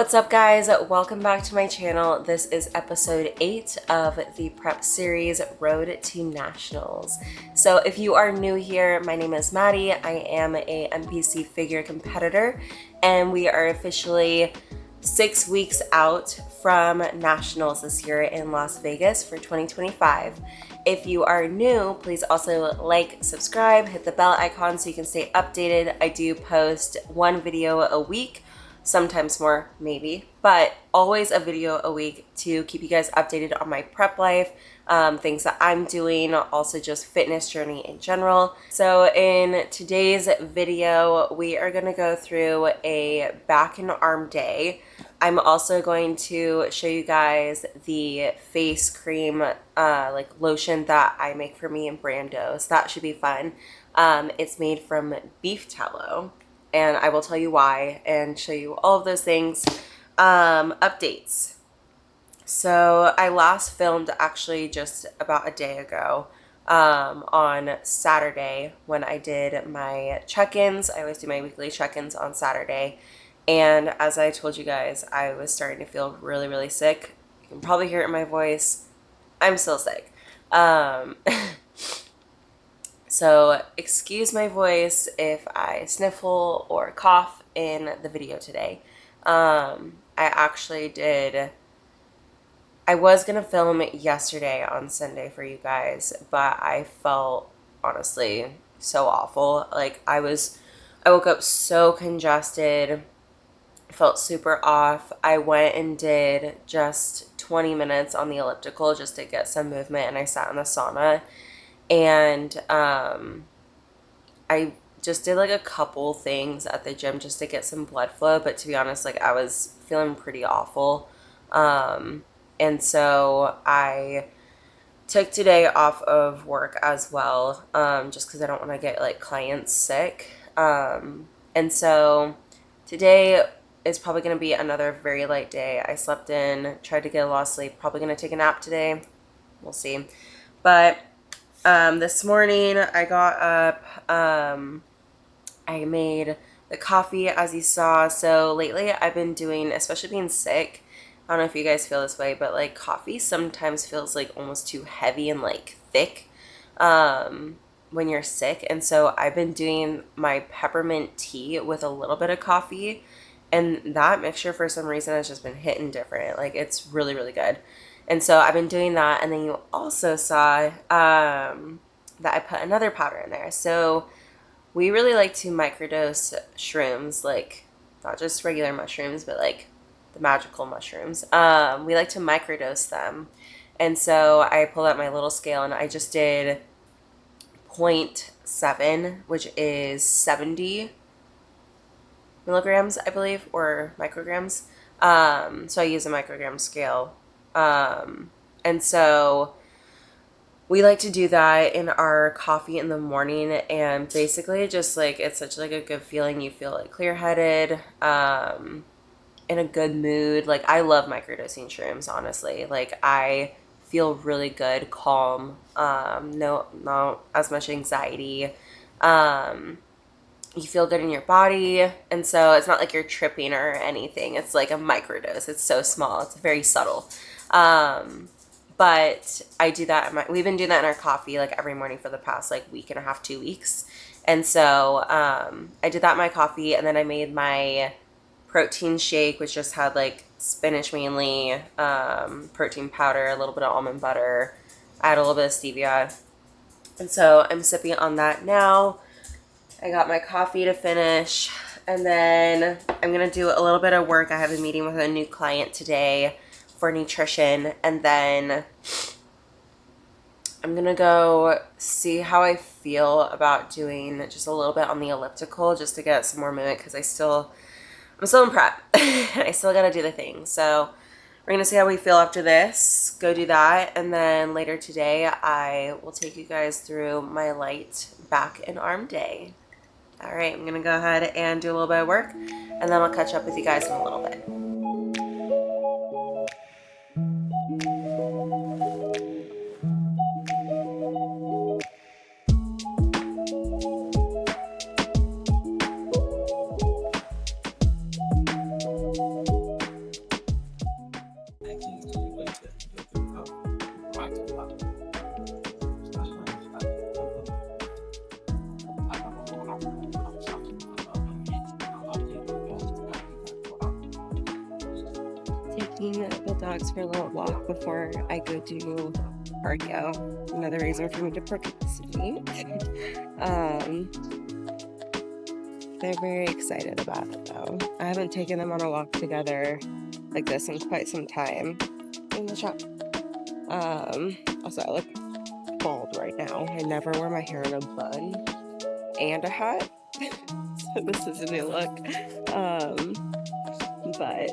What's up, guys? Welcome back to my channel. This is episode 8 of the prep series Road to Nationals. So if you are new here, my name is Maddie. I am a NPC figure competitor and we are officially 6 weeks out from Nationals this year in Las Vegas for 2025. If you are new, please also like, subscribe, hit the bell icon so you can stay updated. I do post one video a week, sometimes more, maybe, but always a video a week to keep you guys updated on my prep life, things that I'm doing, also just fitness journey in general. So in today's video, we are going to go through a back and arm day. I'm also going to show you guys the face cream, like lotion that I make for me and Brando. So that should be fun. It's made from beef tallow, and I will tell you why and show you all of those things. Updates. So I last filmed actually just about a day ago, on Saturday when I did my check-ins. I always do my weekly check-ins on Saturday. And as I told you guys, I was starting to feel really, really sick. You can probably hear it in my voice. I'm still sick. So excuse my voice if I sniffle or cough in the video today. I was going to film it yesterday on Sunday for you guys, but I felt honestly so awful. Like I woke up so congested, felt super off. I went and did just 20 minutes on the elliptical just to get some movement, and I sat in the sauna. And I just did like a couple things at the gym just to get some blood flow, but to be honest, like I was feeling pretty awful. And so I took today off of work as well, just because I don't want to get like clients sick. And so today is probably going to be another very light day. I slept in, tried to get a lot of sleep, probably going to take a nap today. We'll see. But this morning I got up, I made the coffee as you saw. So lately I've been doing, especially being sick, I don't know if you guys feel this way, but like coffee sometimes feels like almost too heavy and like thick when you're sick. And so I've been doing my peppermint tea with a little bit of coffee, and that mixture for some reason has just been hitting different. Like it's really, really good. And so I've been doing that. And then you also saw that I put another powder in there. So we really like to microdose shrooms, like not just regular mushrooms, but like the magical mushrooms. We like to microdose them. And so I pulled out my little scale and I just did 0.7, which is 70 milligrams, I believe, or micrograms. So I use a microgram scale. And so we like to do that in our coffee in the morning, and basically just like, it's such like a good feeling. You feel like clear-headed, in a good mood. Like I love microdosing shrooms, honestly. Like I feel really good, calm, not as much anxiety. You feel good in your body, and so it's not like you're tripping or anything. It's like a microdose. It's so small. It's very subtle. But I do that. We've been doing that in our coffee like every morning for the past like week and a half, 2 weeks. And so I did that in my coffee, and then I made my protein shake, which just had like spinach mainly, protein powder, a little bit of almond butter. I had a little bit of stevia. And so I'm sipping on that now. I got my coffee to finish, and then I'm going to do a little bit of work. I have a meeting with a new client today for nutrition, and then I'm going to go see how I feel about doing just a little bit on the elliptical just to get some more movement, because I'm still in prep. I still got to do the thing. So we're going to see how we feel after this. Go do that. And then later today, I will take you guys through my light back and arm day. All right, I'm going to go ahead and do a little bit of work, and then I'll catch up with you guys in a little bit. taking the dogs for a little walk before I go do cardio. Another reason for me to participate. They're very excited about it though. I haven't taken them on a walk together like this in quite some time. In the shop. Also I look bald right now. I never wear my hair in a bun and a hat. So this is a new look. But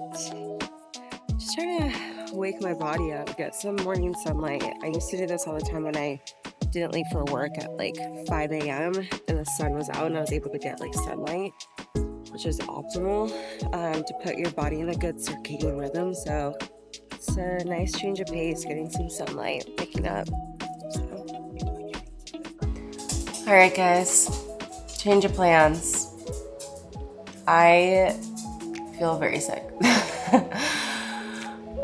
just trying to wake my body up, get some morning sunlight. I used to do this all the time when I didn't leave for work at like 5 a.m. and the sun was out and I was able to get like sunlight, which is optimal to put your body in a good circadian rhythm. So it's a nice change of pace, getting some sunlight, waking up. All right, guys, change of plans. I feel very sick.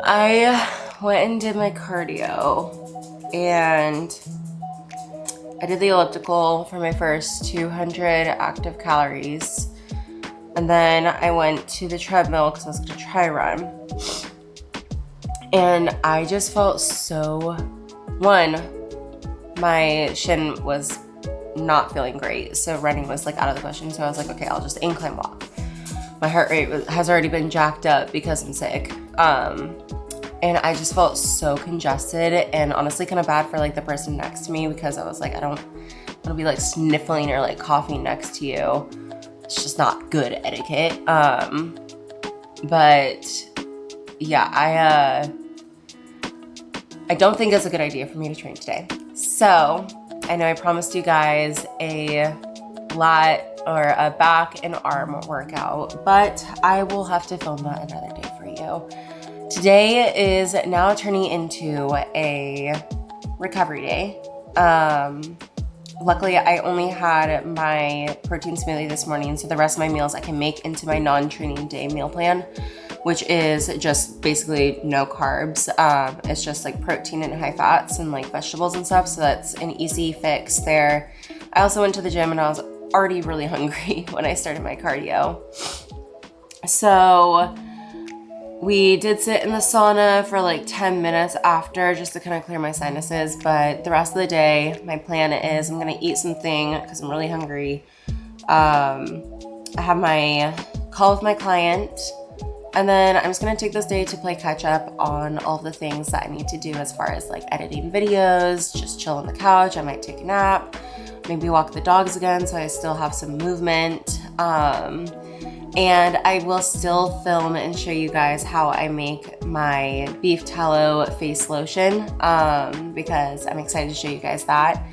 I went and did my cardio and I did the elliptical for my first 200 active calories. And then I went to the treadmill because I was gonna try run. And I just felt so, my shin was not feeling great. So running was like out of the question. So I was like, okay, I'll just incline walk. My heart rate has already been jacked up because I'm sick. And I just felt so congested and honestly kind of bad for like the person next to me because I was like, I don't want to be like sniffling or like coughing next to you. It's just not good etiquette. But yeah, I don't think it's a good idea for me to train today. So I know I promised you guys a lat or a back and arm workout, but I will have to film that another day for you. Today is now turning into a recovery day. Luckily, I only had my protein smoothie this morning, so the rest of my meals I can make into my non-training day meal plan, which is just basically no carbs. It's just like protein and high fats and like vegetables and stuff, so that's an easy fix there. I also went to the gym and I was already really hungry when I started my cardio. So we did sit in the sauna for like 10 minutes after just to kind of clear my sinuses, but the rest of the day, my plan is I'm gonna eat something because I'm really hungry. I have my call with my client, and then I'm just gonna take this day to play catch up on all the things that I need to do as far as like editing videos, just chill on the couch. I might take a nap, maybe walk the dogs again so I still have some movement. And I will still film and show you guys how I make my beef tallow face lotion because I'm excited to show you guys that.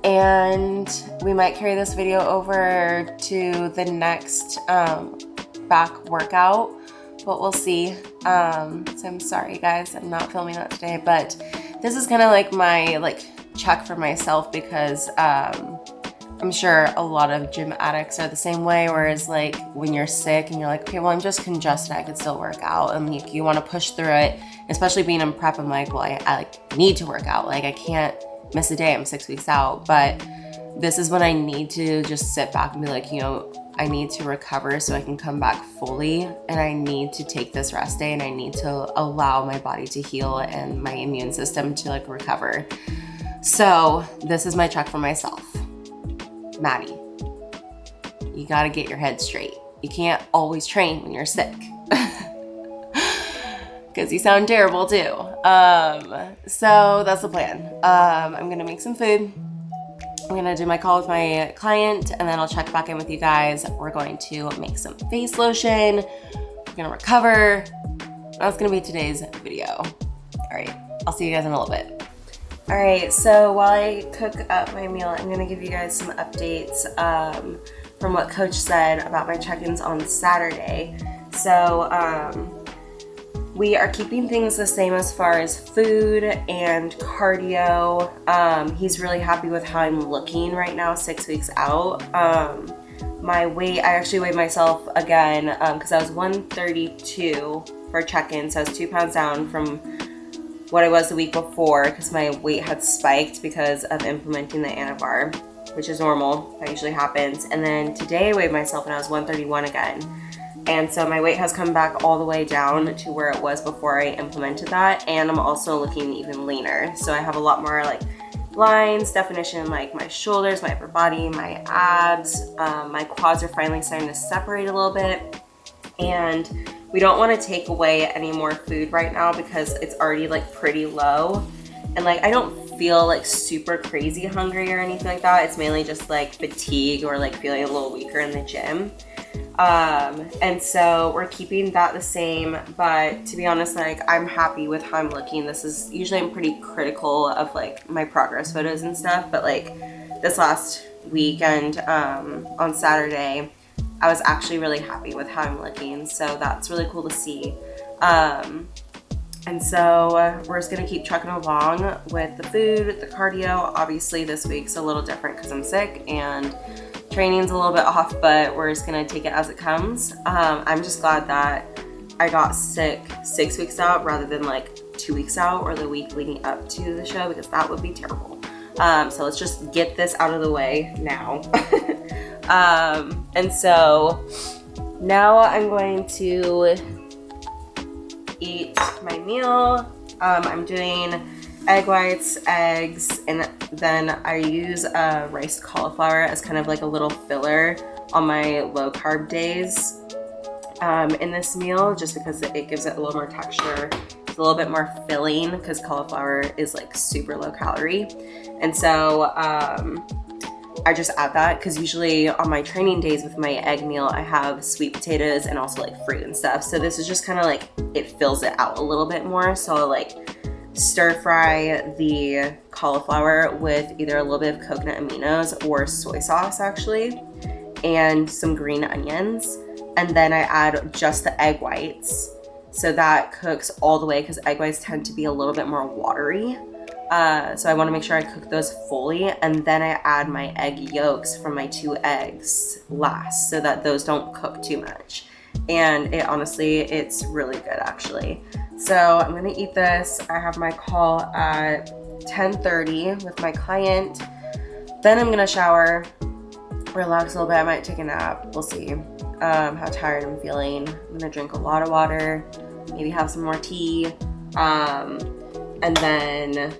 And we might carry this video over to the next back workout, but we'll see. So I'm sorry guys, I'm not filming that today, but this is kind of like my check for myself because I'm sure a lot of gym addicts are the same way, whereas like when you're sick and you're like, okay, well, I'm just congested, I could still work out. And you want to push through it, especially being in prep. I'm like, well, I like need to work out. Like I can't miss a day. I'm 6 weeks out. But this is when I need to just sit back and be like, I need to recover so I can come back fully. And I need to take this rest day and I need to allow my body to heal and my immune system to like recover. So this is my check for myself. Maddie, you gotta get your head straight. You can't always train when you're sick. Because you sound terrible too. So that's the plan. I'm gonna make some food. I'm gonna do my call with my client and then I'll check back in with you guys. We're going to make some face lotion. We're gonna recover. That's gonna be today's video. All right, I'll see you guys in a little bit. All right, so while I cook up my meal, I'm gonna give you guys some updates from what Coach said about my check-ins on Saturday. So we are keeping things the same as far as food and cardio. He's really happy with how I'm looking right now, 6 weeks out. My weight, I actually weighed myself again because I was 132 for check-in, so I was 2 pounds down from what I was the week before because my weight had spiked because of implementing the Anavar, which is normal. That usually happens. And then today I weighed myself and I was 131 again. And so my weight has come back all the way down to where it was before I implemented that. And I'm also looking even leaner. So I have a lot more like lines, definition, like my shoulders, my upper body, my abs. My quads are finally starting to separate a little bit. And we don't want to take away any more food right now because it's already like pretty low. And like I don't feel like super crazy hungry or anything like that. It's mainly just like fatigue or like feeling a little weaker in the gym. And so we're keeping that the same, but to be honest, like I'm happy with how I'm looking. This is usually I'm pretty critical of like my progress photos and stuff, but like this last weekend, on Saturday, I was actually really happy with how I'm looking. So that's really cool to see. And so we're just gonna keep trucking along with the food, the cardio. Obviously this week's a little different because I'm sick and training's a little bit off, but we're just gonna take it as it comes. I'm just glad that I got sick 6 weeks out rather than like 2 weeks out or the week leading up to the show, because that would be terrible. So let's just get this out of the way now. And so now I'm going to eat my meal. I'm doing egg whites, eggs, and then I use riced cauliflower as kind of like a little filler on my low carb days in this meal, just because it gives it a little more texture. It's a little bit more filling because cauliflower is like super low calorie. And so I just add that because usually on my training days with my egg meal, I have sweet potatoes and also like fruit and stuff. So this is just kind of like, it fills it out a little bit more. So I'll like stir fry the cauliflower with either a little bit of coconut aminos or soy sauce actually, and some green onions. And then I add just the egg whites. So that cooks all the way because egg whites tend to be a little bit more watery. So I want to make sure I cook those fully, and then I add my egg yolks from my 2 eggs last so that those don't cook too much. And it honestly, it's really good actually. So I'm gonna eat this. I have my call at 10:30 with my client. Then I'm gonna shower, relax a little bit. I might take a nap. We'll see how tired I'm feeling. I'm gonna drink a lot of water, maybe have some more tea. And then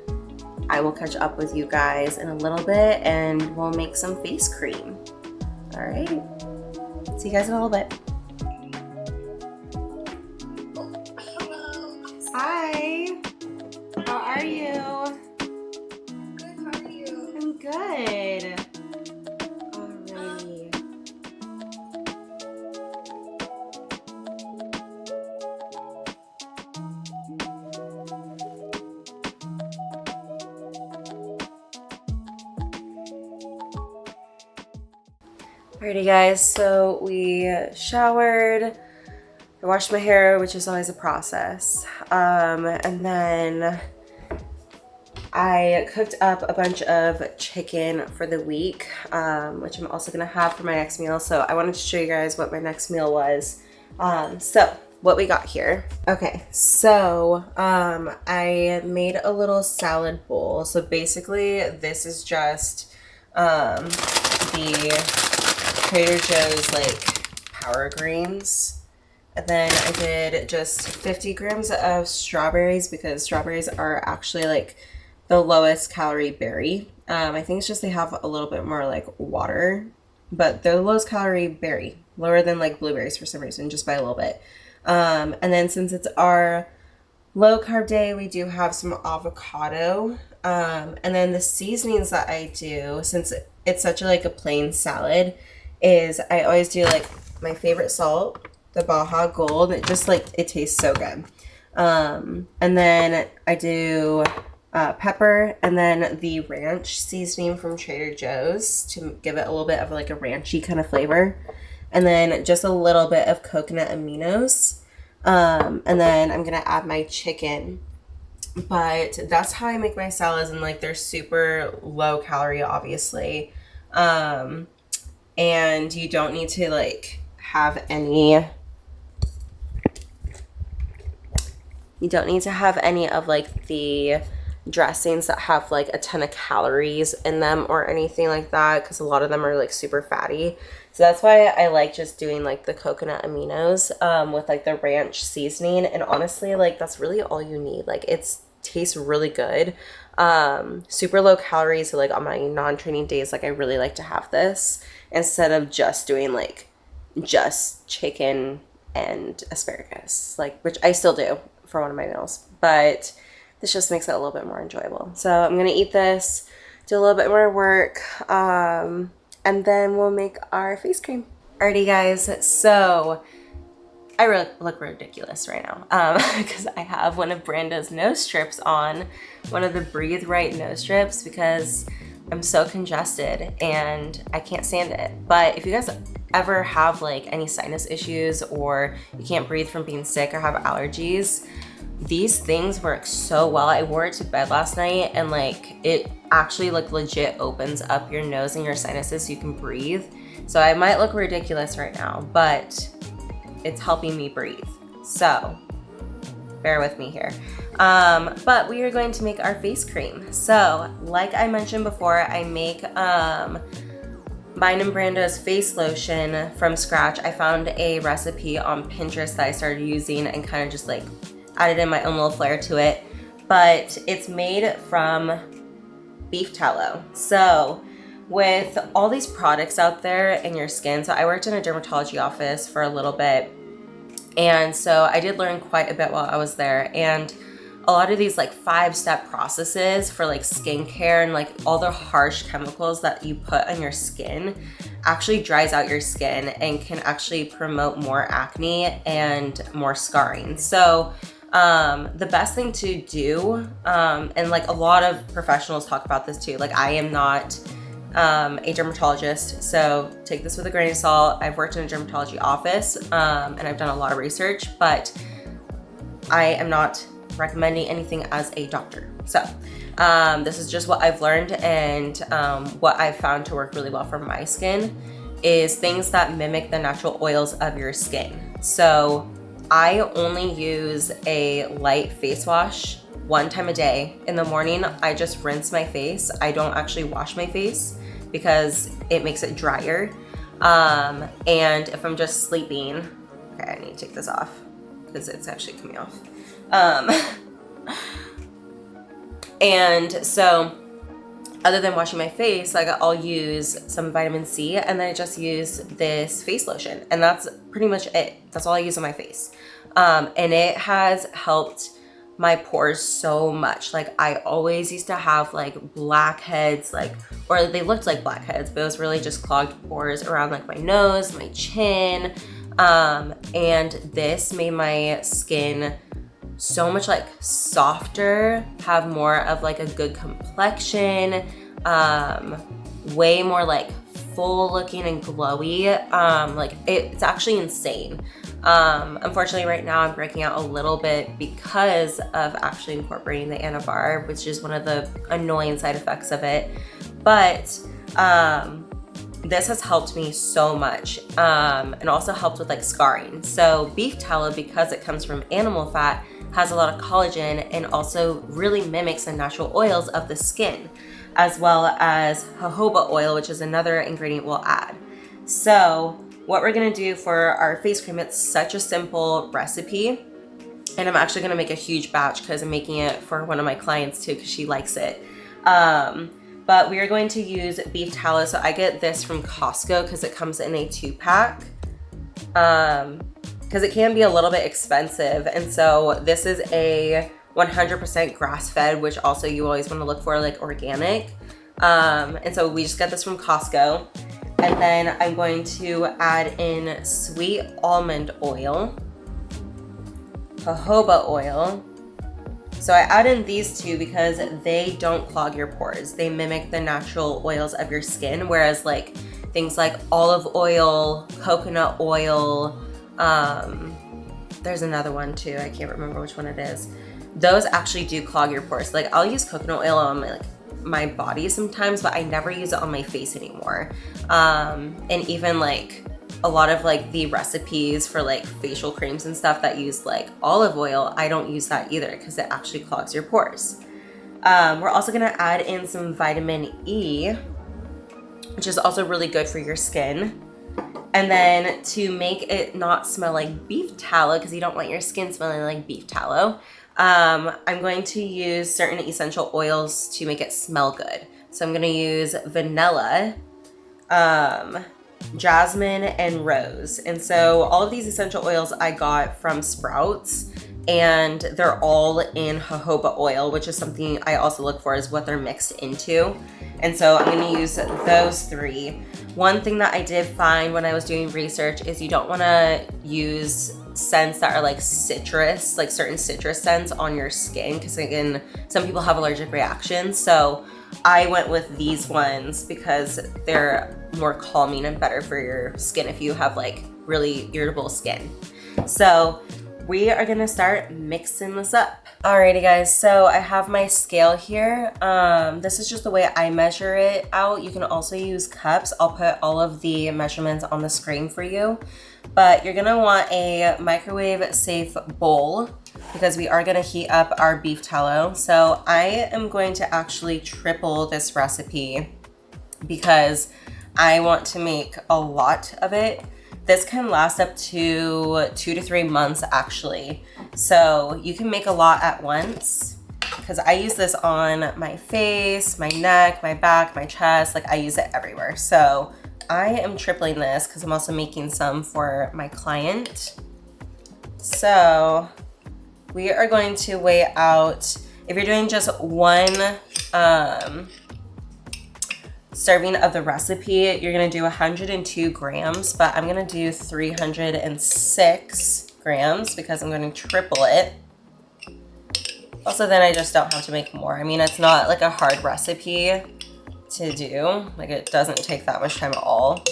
I will catch up with you guys in a little bit and we'll make some face cream. All right, see you guys in a little bit. Hi, how are you? Good, how are you? I'm good. Alrighty. Alrighty guys, so we showered, I washed my hair, which is always a process, and then I cooked up a bunch of chicken for the week, which I'm also gonna have for my next meal. So I wanted to show you guys what my next meal was. So what we got here. Okay, so I made a little salad bowl. So basically this is just the Trader Joe's like power greens. And then I did just 50 grams of strawberries because strawberries are actually like the lowest calorie berry. I think it's just they have a little bit more like water, but they're the lowest calorie berry, lower than like blueberries for some reason, just by a little bit. And then since it's our low carb day, we do have some avocado. And then the seasonings that I do, since it's such a, like a plain salad, is I always do like my favorite salt, the Baja Gold. It just like, it tastes so good. And then I do pepper, and then the ranch seasoning from Trader Joe's to give it a little bit of like a ranchy kind of flavor. And then just a little bit of coconut aminos. And then I'm gonna add my chicken. But that's how I make my salads, and like they're super low calorie, obviously. And you don't need to like have any, you don't need to have any of like the dressings that have like a ton of calories in them or anything like that, because a lot of them are like super fatty. So that's why I like just doing like the coconut aminos with like the ranch seasoning. And honestly, like that's really all you need. Like it's tastes really good. Super low calories. So like on my non-training days, like I really like to have this instead of just doing like just chicken and asparagus, like, which I still do for one of my meals, but this just makes it a little bit more enjoyable. So I'm gonna eat this, do a little bit more work, and then we'll make our face cream. Alrighty guys, so I really look ridiculous right now because I have one of Brando's nose strips on, one of the Breathe Right nose strips, because I'm so congested and I can't stand it. But if you guys ever have like any sinus issues or you can't breathe from being sick or have allergies, these things work so well. I wore it to bed last night and like it actually like legit opens up your nose and your sinuses so you can breathe. So I might look ridiculous right now, but it's helping me breathe. So bear with me here. But we are going to make our face cream. So like I mentioned before, I make mine and Brando's face lotion from scratch. I found a recipe on Pinterest that I started using and kind of just like added in my own little flair to it. But it's made from beef tallow. So with all these products out there in your skin, so I worked in a dermatology office for a little bit, and so I did learn quite a bit while I was there. And a lot of these like 5-step processes for like skincare and like all the harsh chemicals that you put on your skin actually dries out your skin and can actually promote more acne and more scarring. So the best thing to do, and like a lot of professionals talk about this too, like I am not a dermatologist, so take this with a grain of salt. I've worked in a dermatology office and I've done a lot of research, but I am not recommending anything as a doctor. So this is just what I've learned, and what I've found to work really well for my skin is things that mimic the natural oils of your skin. So I only use a light face wash 1 time a day. In the morning, I just rinse my face. I don't actually wash my face because it makes it drier. And if I'm just sleeping, okay, I need to take this off because it's actually coming off. And so other than washing my face, like I'll use some vitamin C and then I just use this face lotion, and that's pretty much it. That's all I use on my face. And it has helped my pores so much. Like I always used to have like blackheads, like, or they looked like blackheads, but it was really just clogged pores around like my nose, my chin. And this made my skin so much like softer, have more of like a good complexion, way more like full looking and glowy. Like it's actually insane. Unfortunately right now I'm breaking out a little bit because of actually incorporating the anabar, which is one of the annoying side effects of it. But this has helped me so much, and also helped with like scarring. So beef tallow, because it comes from animal fat, has a lot of collagen and also really mimics the natural oils of the skin, as well as jojoba oil, which is another ingredient we'll add. So what we're gonna do for our face cream, it's such a simple recipe, and I'm actually gonna make a huge batch because I'm making it for one of my clients too because she likes it. But we are going to use beef tallow. So I get this from Costco because it comes in a 2-pack. Because it can be a little bit expensive. And so this is a 100% grass-fed, which also you always want to look for like organic. And so we just get this from Costco. And then I'm going to add in sweet almond oil, jojoba oil. So I add in these two because they don't clog your pores. They mimic the natural oils of your skin, whereas like things like olive oil, coconut oil, there's another one too, I can't remember which one it is. Those actually do clog your pores. Like I'll use coconut oil on my body sometimes, but I never use it on my face anymore. And even like a lot of like the recipes for like facial creams and stuff that use like olive oil, I don't use that either because it actually clogs your pores. We're also gonna add in some vitamin E, which is also really good for your skin. And then to make it not smell like beef tallow, because you don't want your skin smelling like beef tallow, I'm going to use certain essential oils to make it smell good. So I'm gonna use vanilla, jasmine, and rose. And so all of these essential oils I got from Sprouts, and they're all in jojoba oil, which is something I also look for is what they're mixed into. And so I'm gonna use those three. One thing that I did find when I was doing research is you don't wanna use scents that are like citrus, like certain citrus scents on your skin, because again, some people have allergic reactions. So I went with these ones because they're more calming and better for your skin if you have like really irritable skin. So we are gonna start mixing this up. Alrighty guys, so I have my scale here. This is just the way I measure it out. You can also use cups. I'll put all of the measurements on the screen for you. But you're gonna want a microwave safe bowl because we are gonna heat up our beef tallow. So I am going to actually triple this recipe because I want to make a lot of it. This can last up to 2 to 3 months actually. So you can make a lot at once because I use this on my face, my neck, my back, my chest, like I use it everywhere. So I am tripling this because I'm also making some for my client. So we are going to weigh out, if you're doing just one serving of the recipe, you're gonna do 102 grams, but I'm gonna do 306 grams because I'm gonna triple it. Also, then I just don't have to make more. I mean, it's not like a hard recipe to do. Like it doesn't take that much time at all,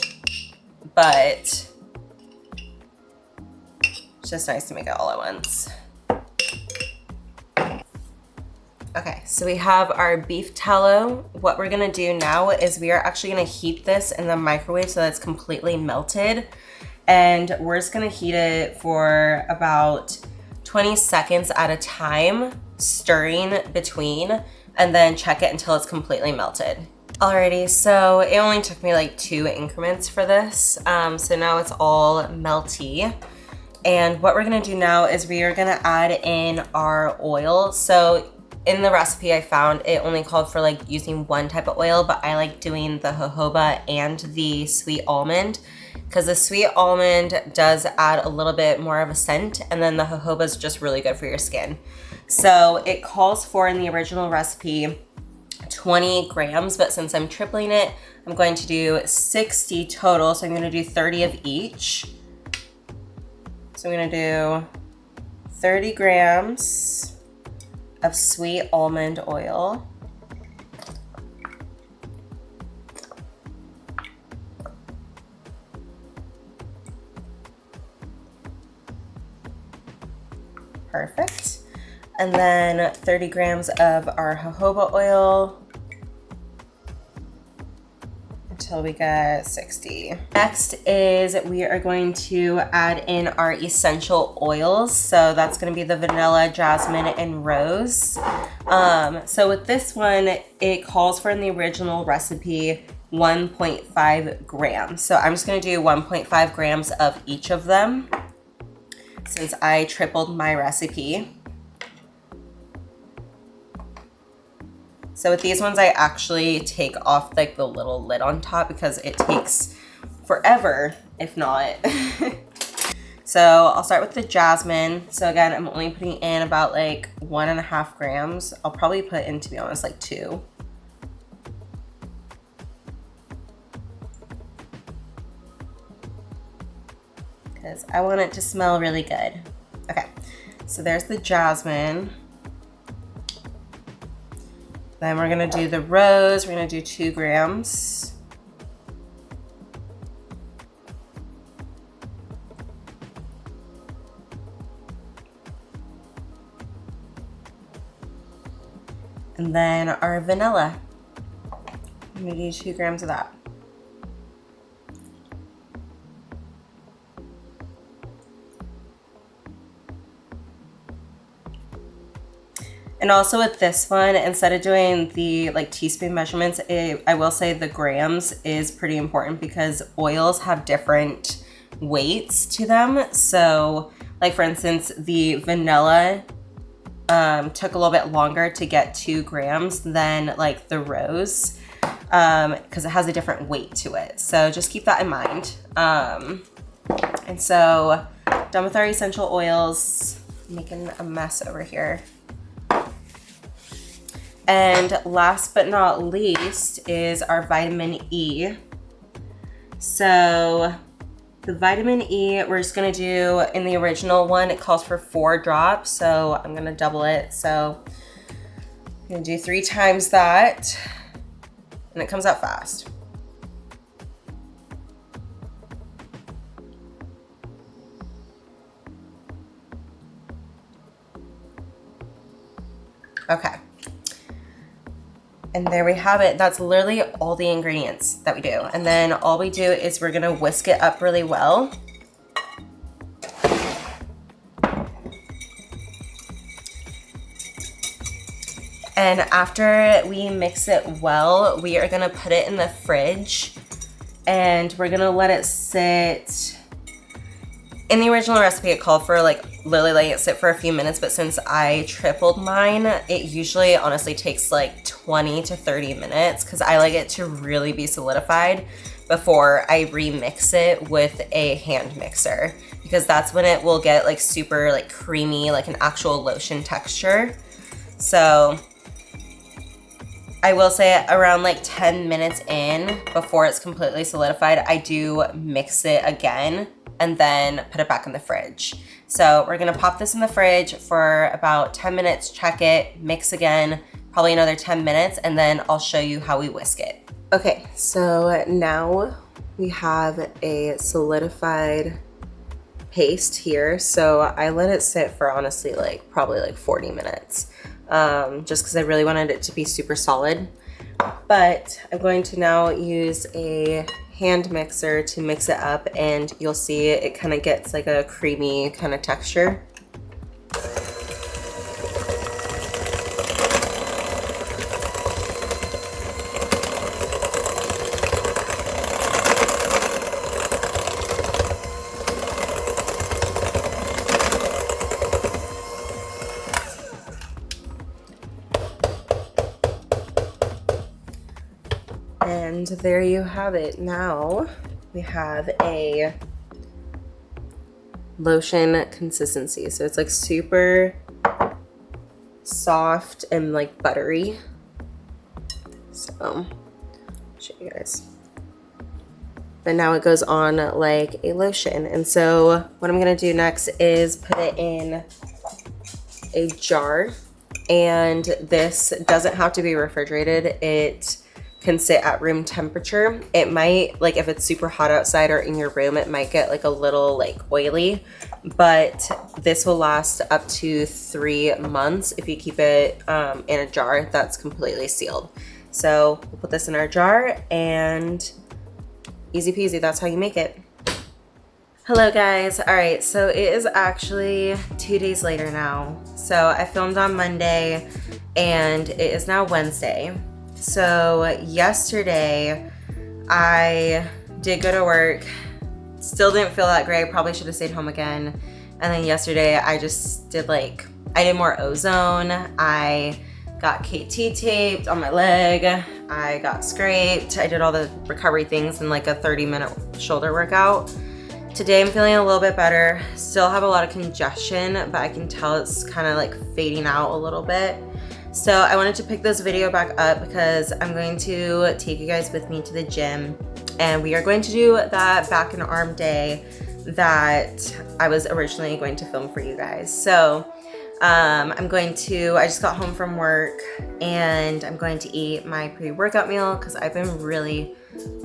but it's just nice to make it all at once. Okay, so we have our beef tallow. What we're gonna do now is we are actually gonna heat this in the microwave so that it's completely melted. And we're just gonna heat it for about 20 seconds at a time, stirring between, and then check it until it's completely melted. Alrighty, so it only took me like 2 increments for this. So now it's all melty. And what we're gonna do now is we are gonna add in our oil. So in the recipe I found it only called for like using one type of oil, but I like doing the jojoba and the sweet almond because the sweet almond does add a little bit more of a scent, and then the jojoba is just really good for your skin. So it calls for in the original recipe 20 grams, but since I'm tripling it, I'm going to do 60 total. So I'm gonna do 30 of each. So I'm gonna do 30 grams of sweet almond oil. Perfect. And then 30 grams of our jojoba oil until we get 60. Next is we are going to add in our essential oils. So that's gonna be the vanilla, jasmine, and rose. So with this one, it calls for in the original recipe 1.5 grams. So I'm just gonna do 1.5 grams of each of them since I tripled my recipe. So with these ones, I actually take off like the little lid on top because it takes forever, if not. So I'll start with the jasmine. So again, I'm only putting in about like 1.5 grams. I'll probably put in, to be honest, like 2. Because I want it to smell really good. Okay, so there's the jasmine. Then we're gonna do the rose. We're gonna do 2 grams. And then our vanilla. I'm gonna do 2 grams of that. And also with this one, instead of doing the like teaspoon measurements, I will say the grams is pretty important because oils have different weights to them. So like for instance, the vanilla took a little bit longer to get 2 grams than like the rose because it has a different weight to it. So just keep that in mind. And so done with our essential oils, making a mess over here. And last but not least is our vitamin E. So the vitamin E, we're just gonna do, in the original one, it calls for 4 drops. So I'm gonna double it. So I'm gonna do 3 times that, and it comes out fast. Okay. And there we have it. That's literally all the ingredients that we do. And then all we do is we're gonna whisk it up really well. And after we mix it well, we are gonna put it in the fridge and we're gonna let it sit. In the original recipe, it called for like literally letting it sit for a few minutes, but since I tripled mine, it usually honestly takes like 20 to 30 minutes because I like it to really be solidified before I remix it with a hand mixer, because that's when it will get like super like creamy, like an actual lotion texture. So I will say around like 10 minutes in, before it's completely solidified, I do mix it again and then put it back in the fridge. So we're gonna pop this in the fridge for about 10 minutes, check it, mix again, probably another 10 minutes, and then I'll show you how we whisk it. Okay, so now we have a solidified paste here. So I let it sit for honestly like probably like 40 minutes, just because I really wanted it to be super solid. But I'm going to now use a hand mixer to mix it up, and you'll see it kind of gets like a creamy kind of texture. And there you have it. Now we have a lotion consistency. So it's like super soft and like buttery. So I'll show you guys. But now it goes on like a lotion. And so what I'm gonna do next is put it in a jar. And this doesn't have to be refrigerated. It can sit at room temperature. It might, like if it's super hot outside or in your room, it might get like a little like oily, but this will last up to 3 months if you keep it in a jar that's completely sealed. So we'll put this in our jar and easy peasy, that's how you make it. Hello guys. All right, so it is actually 2 days later now. So I filmed on Monday and it is now Wednesday. So yesterday I did go to work, still didn't feel that great, probably should have stayed home again. And then yesterday I just did like, I did more ozone, I got KT taped on my leg, I got scraped, I did all the recovery things in like a 30-minute shoulder workout. Today I'm feeling a little bit better, still have a lot of congestion, but I can tell it's kind of like fading out a little bit. So I wanted to pick this video back up because I'm going to take you guys with me to the gym, and we are going to do that back and arm day that I was originally going to film for you guys. So I just got home from work and I'm going to eat my pre-workout meal because I've been really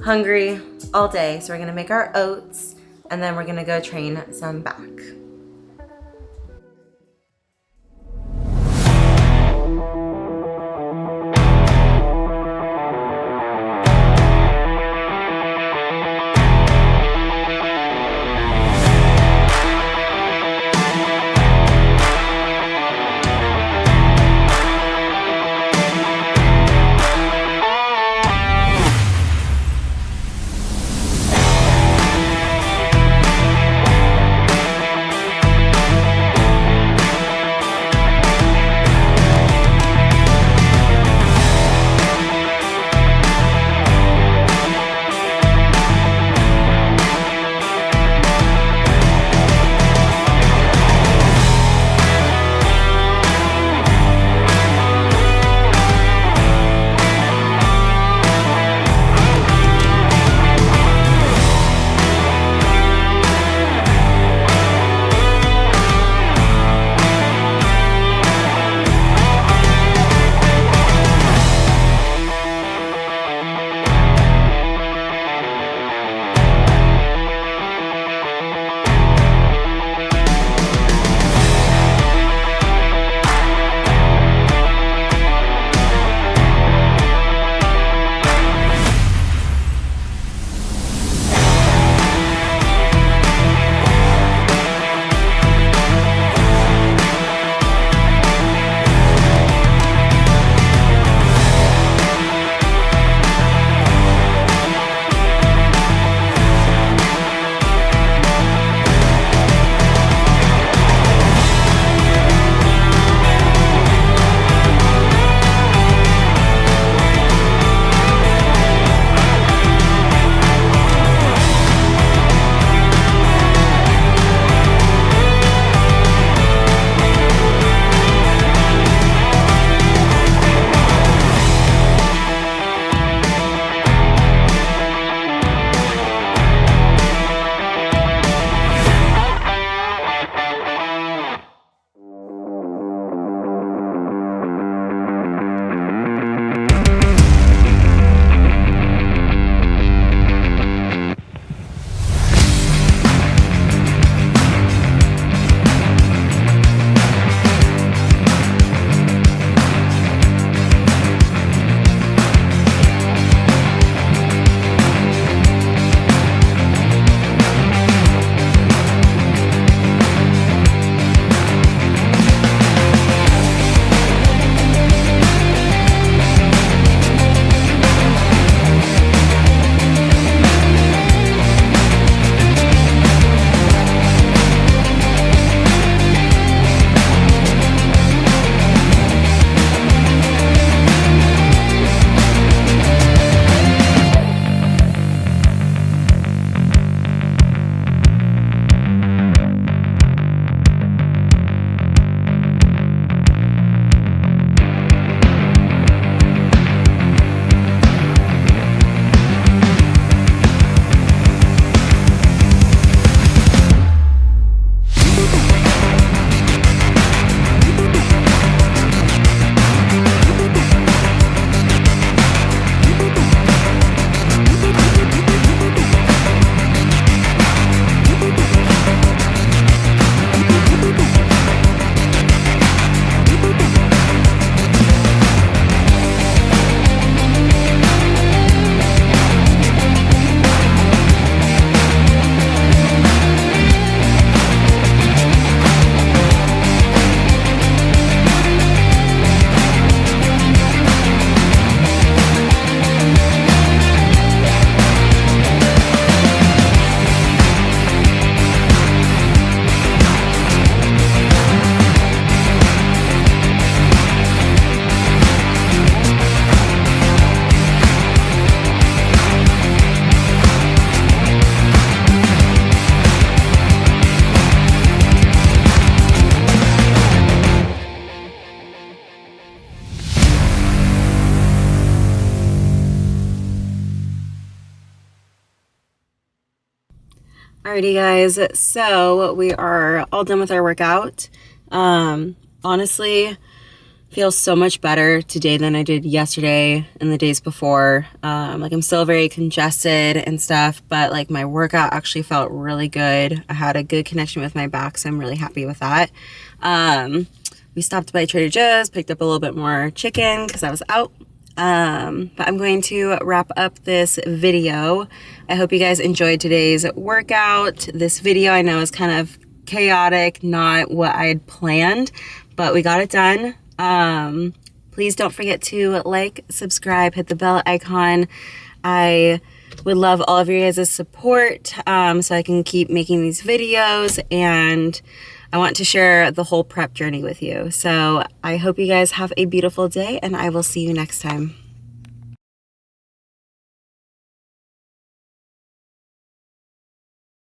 hungry all day. So we're gonna make our oats and then we're gonna go train some back. Alrighty guys, so we are all done with our workout. Honestly, feel so much better today than I did yesterday and the days before. Like I'm still very congested and stuff, but like my workout actually felt really good. I had a good connection with my back, so I'm really happy with that. We stopped by Trader Joe's, picked up a little bit more chicken because I was out. But I'm going to wrap up this video. I hope you guys enjoyed today's workout. This video I know is kind of chaotic, not what I had planned, but we got it done. Please don't forget to like, subscribe, hit the bell icon. I would love all of your guys' support so I can keep making these videos, and I want to share the whole prep journey with you. So I hope you guys have a beautiful day, and I will see you next time.